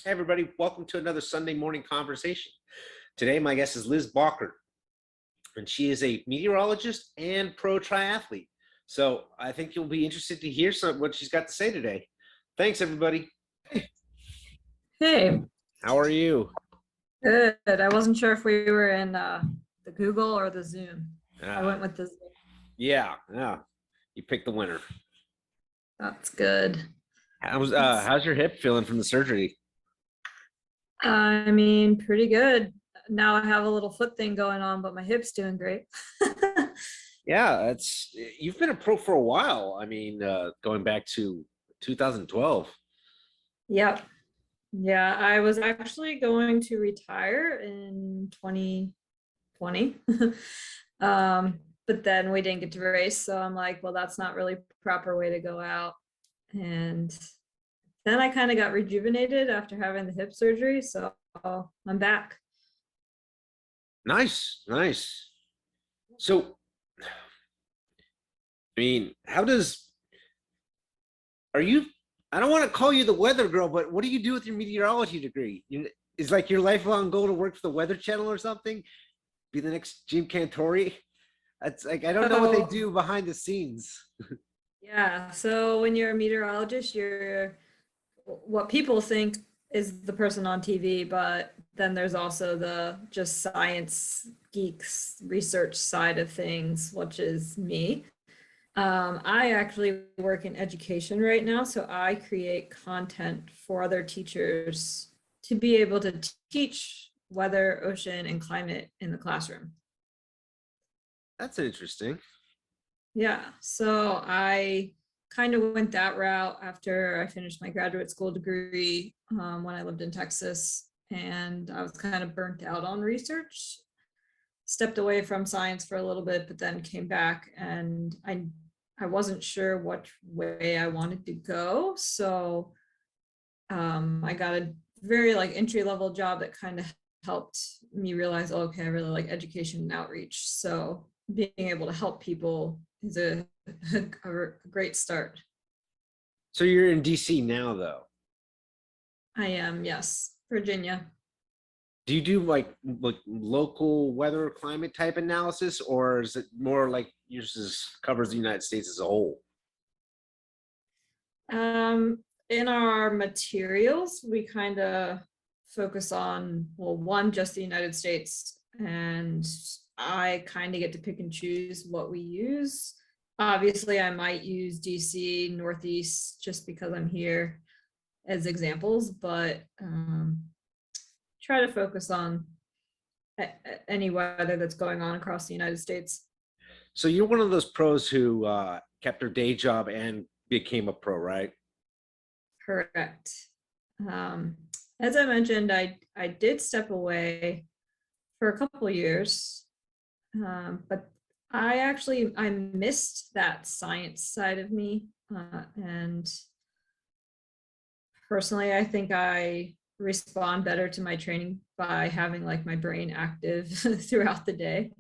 Hey everybody, welcome to another Sunday morning conversation. Today my guest is Liz Baugher, and she is a meteorologist and pro triathlete. So I think you'll be interested to hear what she's got to say today. Thanks everybody. Hey, How are you? good. I wasn't sure if we were in the Google or the Zoom. I went with the Zoom. Yeah, you picked the winner. That's good. How's your hip feeling from the surgery? I mean, pretty good. Now I have a little foot thing going on, but my hip's doing great. Yeah, you've been a pro for a while. I mean, going back to 2012. Yep. Yeah, I was actually going to retire in 2020. But then we didn't get to race. So I'm like, well, that's not really proper way to go out. And then I kind of got rejuvenated after having the hip surgery. So I'm back. Nice. So, I mean, I don't want to call you the weather girl, but what do you do with your meteorology degree? Is like your lifelong goal to work for the Weather Channel or something? Be the next Jim Cantori? That's like, I don't know what they do behind the scenes. Yeah. So when you're a meteorologist, what people think is the person on TV, but then there's also the just science geeks research side of things, which is me. I actually work in education right now, so I create content for other teachers to be able to teach weather, ocean, and climate in the classroom. That's interesting. Yeah, so I kind of went that route after I finished my graduate school degree when I lived in Texas, and I was kind of burnt out on research. Stepped away from science for a little bit, but then came back, and I wasn't sure what way I wanted to go. So I got a very entry-level job that kind of helped me realize, oh, okay, I really like education and outreach. So being able to help people is a great start. So you're in DC now, though. I am, yes, Virginia. Do you do like local weather climate type analysis, or is it more like yours just covers the United States as a whole? In our materials, we kind of focus on, well, one, just the United States, and I kind of get to pick and choose what we use. Obviously, I might use DC, Northeast, just because I'm here as examples, but try to focus on any weather that's going on across the United States. So you're one of those pros who kept her day job and became a pro, right? Correct. As I mentioned, I did step away for a couple of years, but I missed that science side of me, and personally, I think I respond better to my training by having my brain active throughout the day.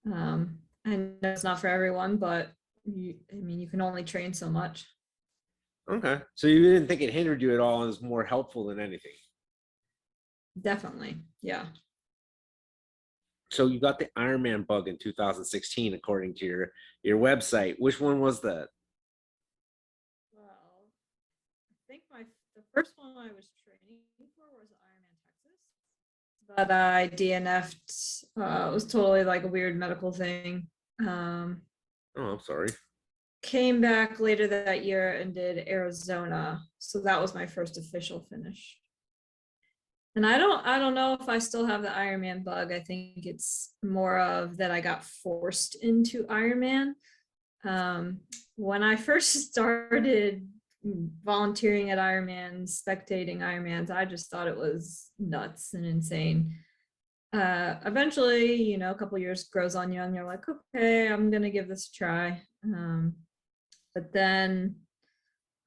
And that's not for everyone, but you can only train so much. Okay. So you didn't think it hindered you at all and was more helpful than anything? Definitely. Yeah. So you got the Ironman bug in 2016, according to your website. Which one was that? Well, I think the first one I was training for was Ironman Texas, but I DNF'd. It was totally a weird medical thing. Oh, I'm sorry. Came back later that year and did Arizona, so that was my first official finish. And I don't know if I still have the Ironman bug. I think it's more of that I got forced into Ironman. When I first started volunteering at Ironmans, spectating Ironmans, I just thought it was nuts and insane. Eventually, a couple years grows on you and you're like, okay, I'm gonna give this a try. But then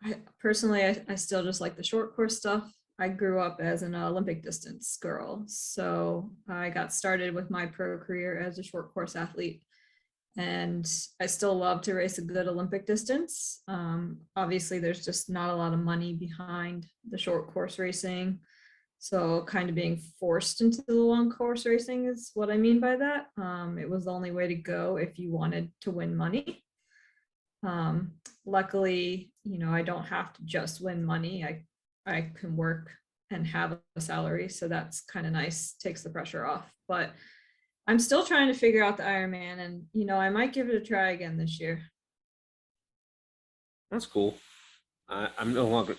I still just like the short course stuff. I grew up as an Olympic distance girl, so I got started with my pro career as a short course athlete. And I still love to race a good Olympic distance. Obviously, there's just not a lot of money behind the short course racing. So kind of being forced into the long course racing is what I mean by that. It was the only way to go if you wanted to win money. Luckily, I don't have to just win money. I can work and have a salary. So that's kind of nice, takes the pressure off. But I'm still trying to figure out the Ironman, and I might give it a try again this year. That's cool. I'm no longer.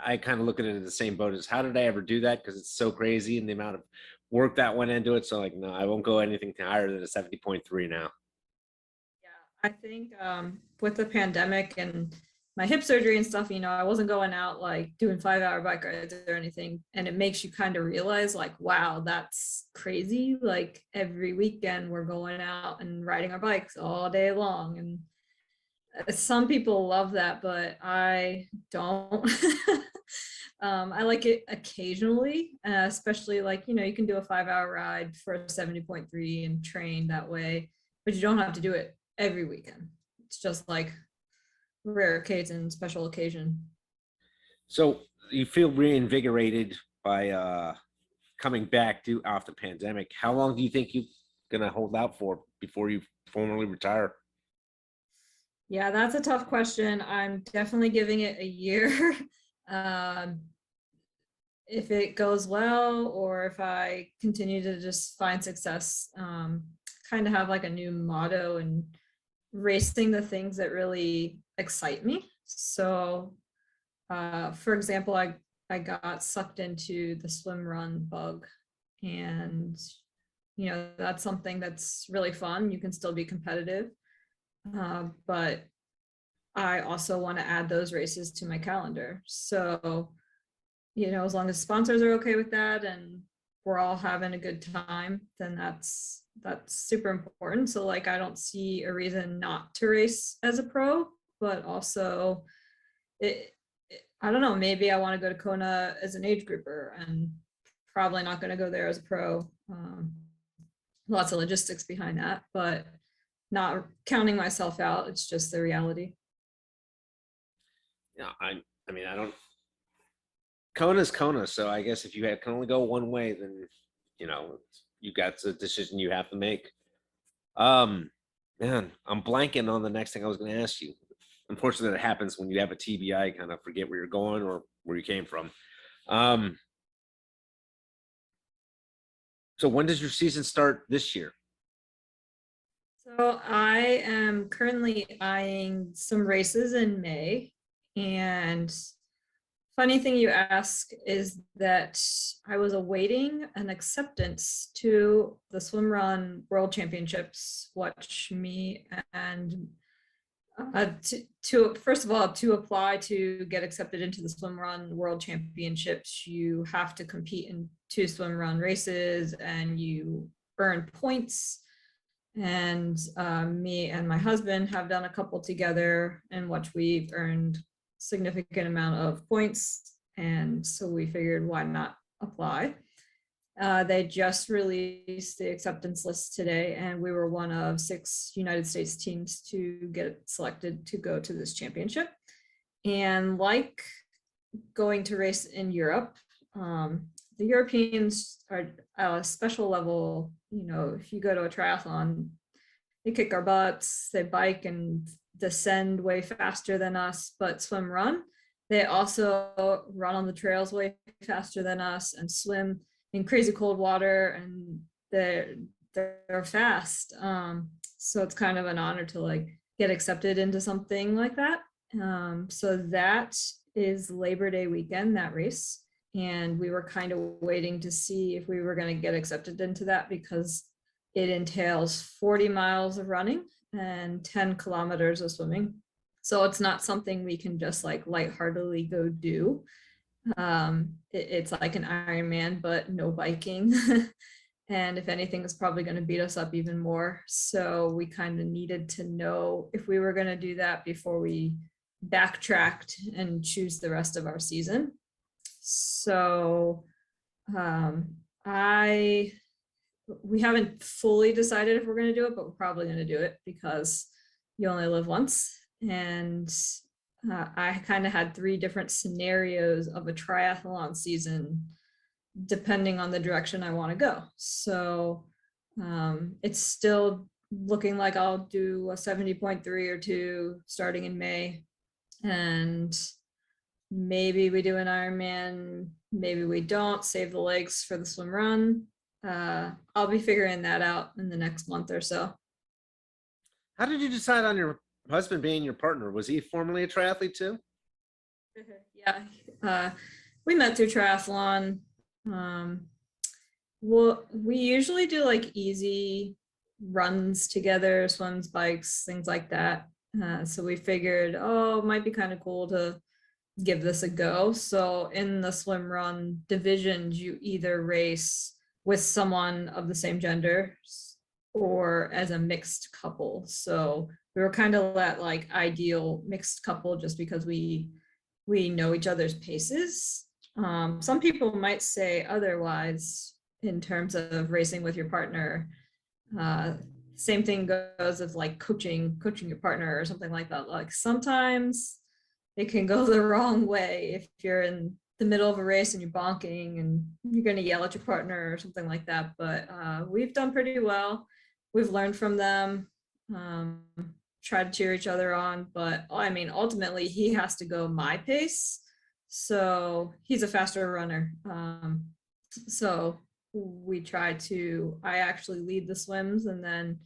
I kind of look at it in the same boat as how did I ever do that? Because it's so crazy and the amount of work that went into it. So like, no, I won't go anything higher than a 70.3 now. Yeah, I think with the pandemic and my hip surgery and stuff, I wasn't going out like doing 5-hour bike rides or anything. And it makes you kind of realize like, wow, that's crazy. Like every weekend we're going out and riding our bikes all day long. And some people love that, but I don't. I like it occasionally, especially like, you can do a 5-hour ride for a 70.3 and train that way, but you don't have to do it every weekend. It's just like rare occasion, special occasion. So you feel reinvigorated by coming back to off the pandemic. How long do you think you're gonna hold out for before you formally retire? Yeah, that's a tough question. I'm definitely giving it a year. um, if it goes well, or if I continue to just find success, kind of have like a new motto and racing the things that really excite me. So, for example, I got sucked into the swim run bug, and that's something that's really fun. You can still be competitive, but I also want to add those races to my calendar. So, as long as sponsors are okay with that and we're all having a good time, then that's super important. So like I don't see a reason not to race as a pro, but also I don't know, maybe I want to go to Kona as an age grouper and probably not going to go there as a pro. Lots of logistics behind that, but not counting myself out. It's just the reality. Yeah, I mean, I don't. Kona's Kona, so I guess if can only go one way, then you got a decision you have to make. Um, Man, I'm blanking on the next thing I was going to ask you. Unfortunately, that happens when you have a TBI, kind of forget where you're going or where you came from. Um, so when does your season start this year? So I am currently eyeing some races in May. And funny thing you ask is that I was awaiting an acceptance to the Swimrun World Championships, which me and to first of all, to apply to get accepted into the Swimrun World Championships, you have to compete in 2 swimrun races and you earn points. And me and my husband have done a couple together in which we've earned significant amount of points, and so we figured why not apply. They just released the acceptance list today, and we were one of 6 United States teams to get selected to go to this championship. And like going to race in Europe, the Europeans are at a special level. If you go to a triathlon, they kick our butts, they bike and descend way faster than us, but swim run, they also run on the trails way faster than us and swim in crazy cold water, and they're fast. So it's kind of an honor to like get accepted into something like that. So that is Labor Day weekend, that race. And we were kind of waiting to see if we were going to get accepted into that because it entails 40 miles of running and 10 kilometers of swimming. So it's not something we can just like lightheartedly go do. It's like an Ironman, but no biking. And if anything, it's probably going to beat us up even more. So we kind of needed to know if we were going to do that before we backtracked and choose the rest of our season. So I we haven't fully decided if we're going to do it, but we're probably going to do it because you only live once. And I kind of had 3 different scenarios of a triathlon season, depending on the direction I want to go. So it's still looking like I'll do a 70.3 or 2 starting in May. And maybe we do an Ironman, maybe we don't, save the legs for the swim run. I'll be figuring that out in the next month or so. How did you decide on your husband being your partner? Was he formerly a triathlete too? Yeah, we met through triathlon. Well, we usually do like easy runs together, swims, bikes, things like that. So we figured, oh, it might be kind of cool to give this a go. So in the swim run divisions, you either race with someone of the same gender or as a mixed couple. So we were kind of that like ideal mixed couple just because we know each other's paces. Some people might say otherwise in terms of racing with your partner. Same thing goes of like coaching your partner or something like that. Like sometimes it can go the wrong way if you're in the middle of a race and you're bonking and you're going to yell at your partner or something like that. But we've done pretty well. We've learned from them, try to cheer each other on. But I mean, ultimately, he has to go my pace. So he's a faster runner. So we try to, I actually lead the swims and then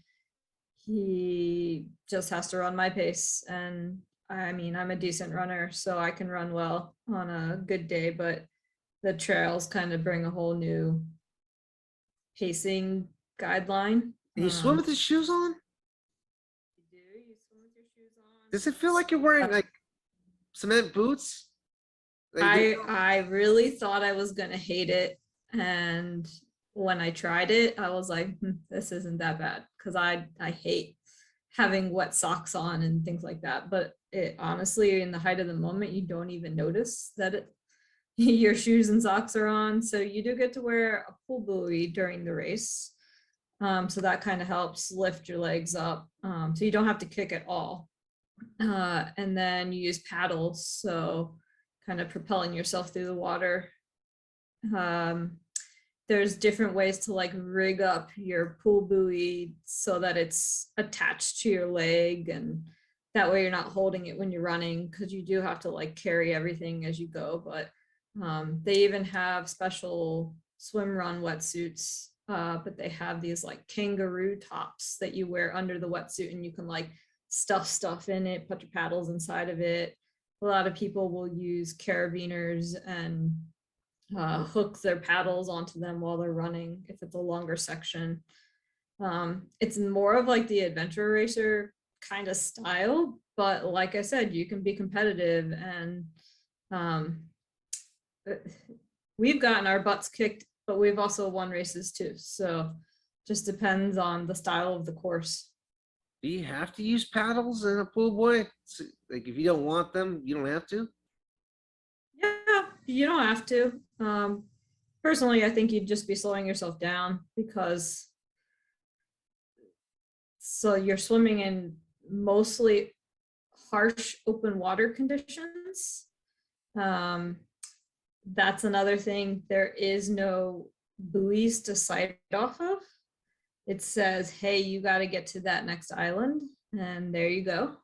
he just has to run my pace. And I mean, I'm a decent runner, so I can run well on a good day, but the trails kind of bring a whole new pacing guideline. And you swim with the shoes on? You do, you swim with your shoes on. Does it feel like you're wearing like cement boots? I really thought I was gonna hate it, and when I tried it, I was like, this isn't that bad, because I hate having wet socks on and things like that. But it honestly, in the height of the moment, you don't even notice that your shoes and socks are on. So you do get to wear a pull buoy during the race. So that kind of helps lift your legs up. So you don't have to kick at all. And then you use paddles, so kind of propelling yourself through the water. There's different ways to like rig up your pull buoy so that it's attached to your leg, and that way you're not holding it when you're running, because you do have to like carry everything as you go. But they even have special swim run wetsuits, but they have these like kangaroo tops that you wear under the wetsuit, and you can like stuff in it, put your paddles inside of it. A lot of people will use carabiners and hook their paddles onto them while they're running if it's a longer section. It's more of like the adventure racer kind of style, but like I said, you can be competitive, and we've gotten our butts kicked, but we've also won races too. So just depends on the style of the course. Do you have to use paddles in a pool buoy? Like if you don't want them, you don't have to? Yeah, you don't have to. Personally, I think you'd just be slowing yourself down, because so you're swimming in mostly harsh open water conditions. That's another thing. There is no buoys to sight off of. It says, hey, you got to get to that next island, and there you go.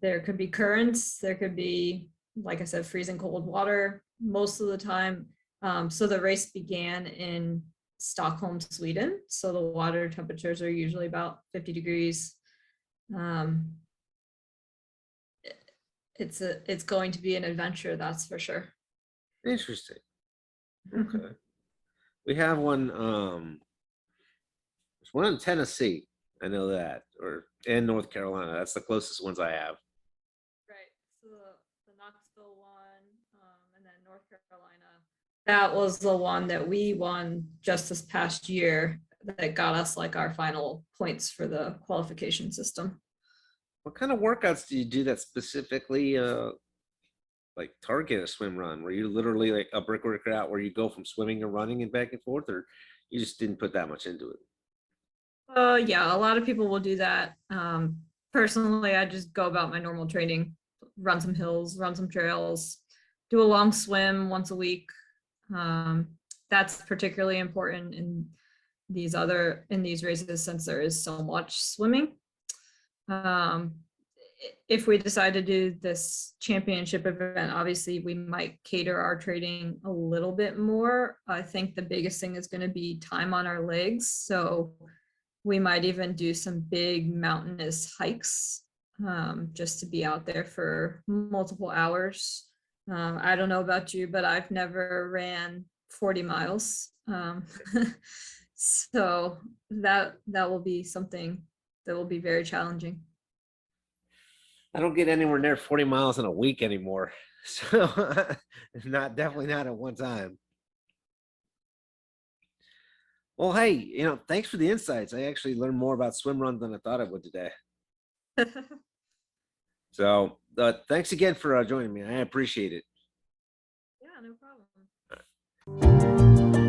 There could be currents, there could be, like I said, freezing cold water most of the time. So the race began in Stockholm, Sweden. So the water temperatures are usually about 50 degrees. It's going to be an adventure, that's for sure. Interesting. Okay. We have one, there's one in Tennessee. I know that, or in North Carolina. That's the closest ones I have. Right. So the Knoxville one, and then North Carolina. That was the one that we won just this past year that got us like our final points for the qualification system. What kind of workouts do you do that specifically like target a swim run? Were you literally like a brick workout where you go from swimming and running and back and forth, or you just didn't put that much into it? Yeah, a lot of people will do that. Personally, I just go about my normal training, run some hills, run some trails, do a long swim once a week. That's particularly important in these races since there is so much swimming. If we decide to do this championship event, obviously we might cater our training a little bit more. I think the biggest thing is going to be time on our legs. So we might even do some big mountainous hikes, just to be out there for multiple hours. I don't know about you, but I've never ran 40 miles. So that will be something that will be very challenging. I don't get anywhere near 40 miles in a week anymore. So definitely not at one time. Well, hey, thanks for the insights. I actually learned more about swim runs than I thought I would today. So thanks again for joining me. I appreciate it. Yeah, no problem.